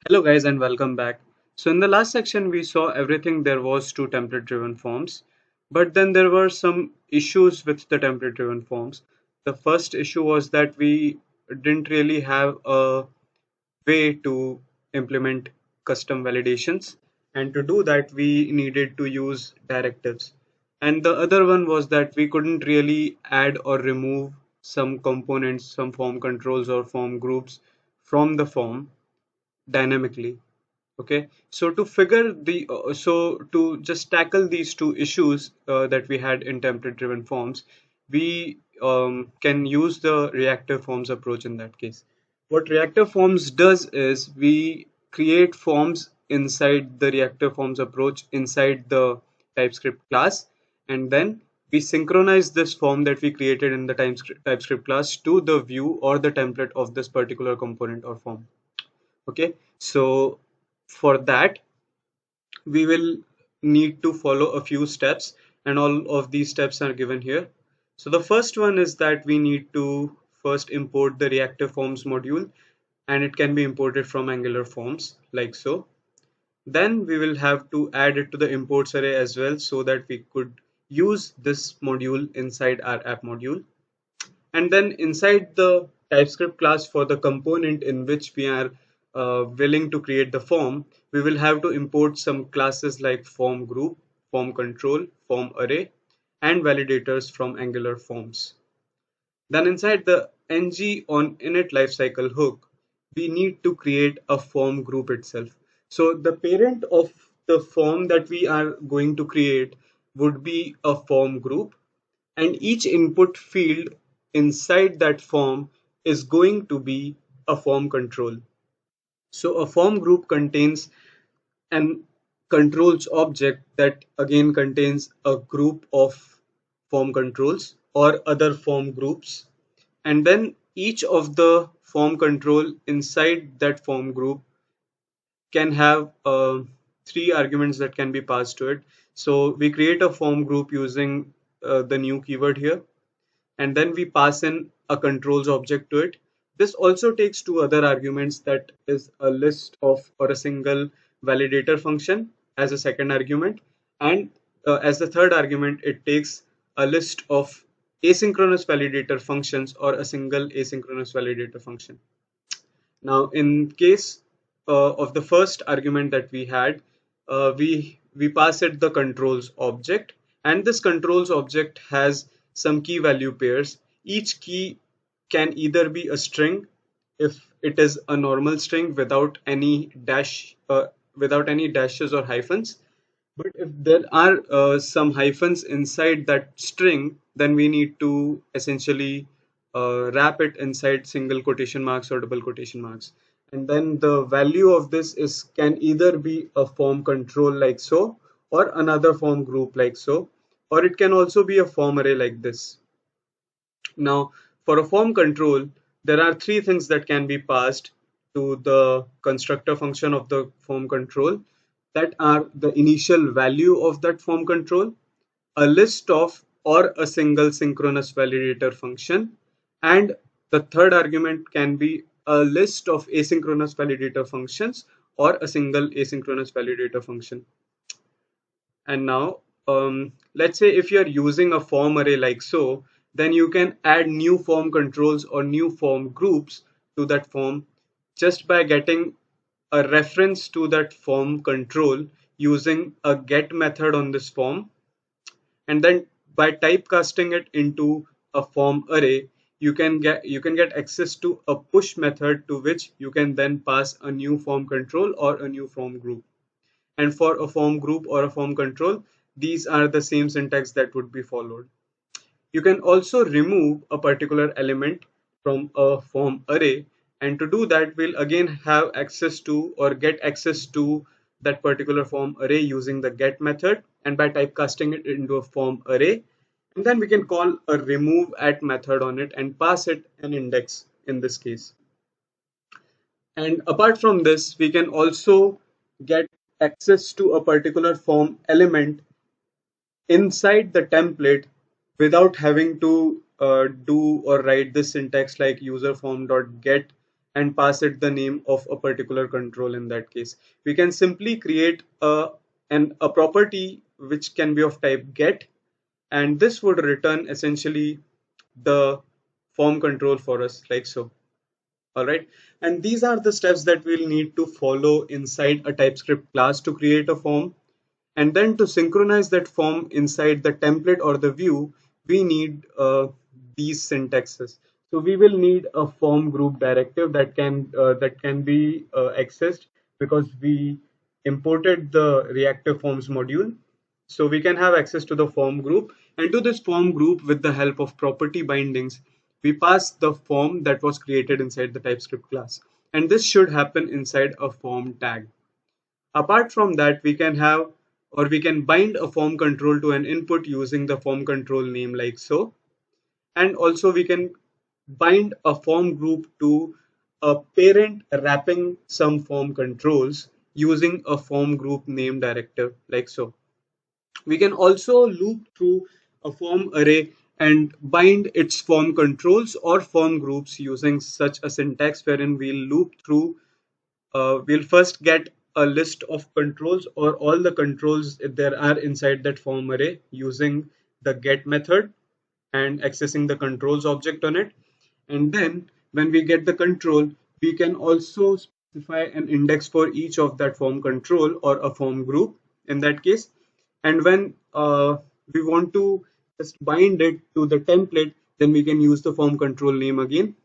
Hello guys and welcome back. So in the last section we saw everything there was to template driven forms, but then there were some issues with the template driven forms. The first issue was that we didn't really have a way to implement custom validations, and to do that we needed to use directives. And the other one was that we couldn't really add or remove some components, some form controls or form groups from the form dynamically. Okay, so to just tackle these two issues that we had in template driven forms, we can use the reactive forms approach in that case. What reactive forms does is we create forms inside the reactive forms approach inside the TypeScript class, and then we synchronize this form that we created in the TypeScript class to the view or the template of this particular component or form. Okay, so for that we will need to follow a few steps, and all of these steps are given here. So the first one is that we need to first import the reactive forms module, and it can be imported from Angular forms like so. Then we will have to add it to the imports array as well, so that we could use this module inside our app module. And then inside the TypeScript class for the component in which we are willing to create the form, we will have to import some classes like FormGroup, FormControl, FormArray, and validators from Angular forms. Then inside the ng on init lifecycle hook, we need to create a form group itself. So the parent of the form that we are going to create would be a form group, and each input field inside that form is going to be a form control. So a form group contains an controls object that again contains a group of form controls or other form groups, and then each of the form control inside that form group can have three arguments that can be passed to it. So we create a form group using the new keyword here, and then we pass in a controls object to it. This also takes two other arguments, that is a list of or a single validator function as a second argument, and as the third argument it takes a list of asynchronous validator functions or a single asynchronous validator function. Now in case of the first argument that we had, we pass it the controls object, and this controls object has some key value pairs. Each key can either be a string if it is a normal string without any dashes or hyphens, but if there are some hyphens inside that string, then we need to essentially wrap it inside single quotation marks or double quotation marks. And then the value of this is can either be a form control like so, or another form group like so, or it can also be a form array like this. Now, for a form control, there are three things that can be passed to the constructor function of the form control, that are the initial value of that form control, a list of or a single synchronous validator function, and the third argument can be a list of asynchronous validator functions or a single asynchronous validator function. And now, let's say if you're using a form array like so, then you can add new form controls or new form groups to that form just by getting a reference to that form control using a get method on this form, and then by typecasting it into a form array, you can get access to a push method to which you can then pass a new form control or a new form group. And for a form group or a form control, these are the same syntax that would be followed. You can also remove a particular element from a form array, and to do that we'll again have access to or get access to that particular form array using the get method, and by typecasting it into a form array, and then we can call a remove at method on it and pass it an index in this case. And apart from this, we can also get access to a particular form element inside the template without having to do or write this syntax like user form dot get and pass it the name of a particular control. In that case, we can simply create a property which can be of type get, and this would return essentially the form control for us, like so. All right, and these are the steps that we'll need to follow inside a TypeScript class to create a form. And then to synchronize that form inside the template or the view, we need these syntaxes. So we will need a form group directive that can be accessed because we imported the reactive forms module. So we can have access to the form group, and to this form group, with the help of property bindings, we pass the form that was created inside the TypeScript class. And this should happen inside a form tag. Apart from that, we can have, or we can bind a form control to an input using the form control name, like so. And also we can bind a form group to a parent wrapping some form controls using a form group name directive, like so. We can also loop through a form array and bind its form controls or form groups using such a syntax wherein we'll loop through. We'll first get a list of controls or all the controls there are inside that form array using the get method and accessing the controls object on it. And then when we get the control, we can also specify an index for each of that form control or a form group in that case. And when we want to just bind it to the template, then we can use the form control name again,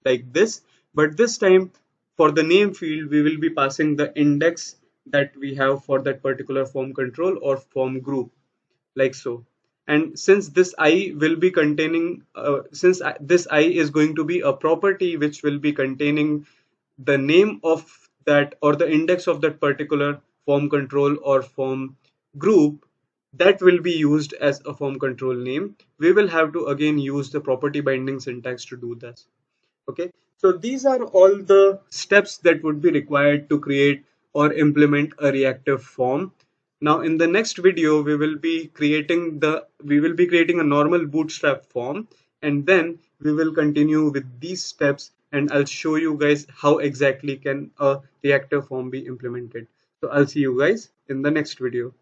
like this. But this time, for the name field, we will be passing the index that we have for that particular form control or form group, like so. And since this I will be containing, this I is going to be a property which will be containing the name of that or the index of that particular form control or form group, that will be used as a form control name. We will have to again use the property binding syntax to do this. Okay, so these are all the steps that would be required to create or implement a reactive form. Now in the next video we will be creating a normal bootstrap form, and then we will continue with these steps, and I'll show you guys how exactly can a reactive form be implemented. So I'll see you guys in the next video.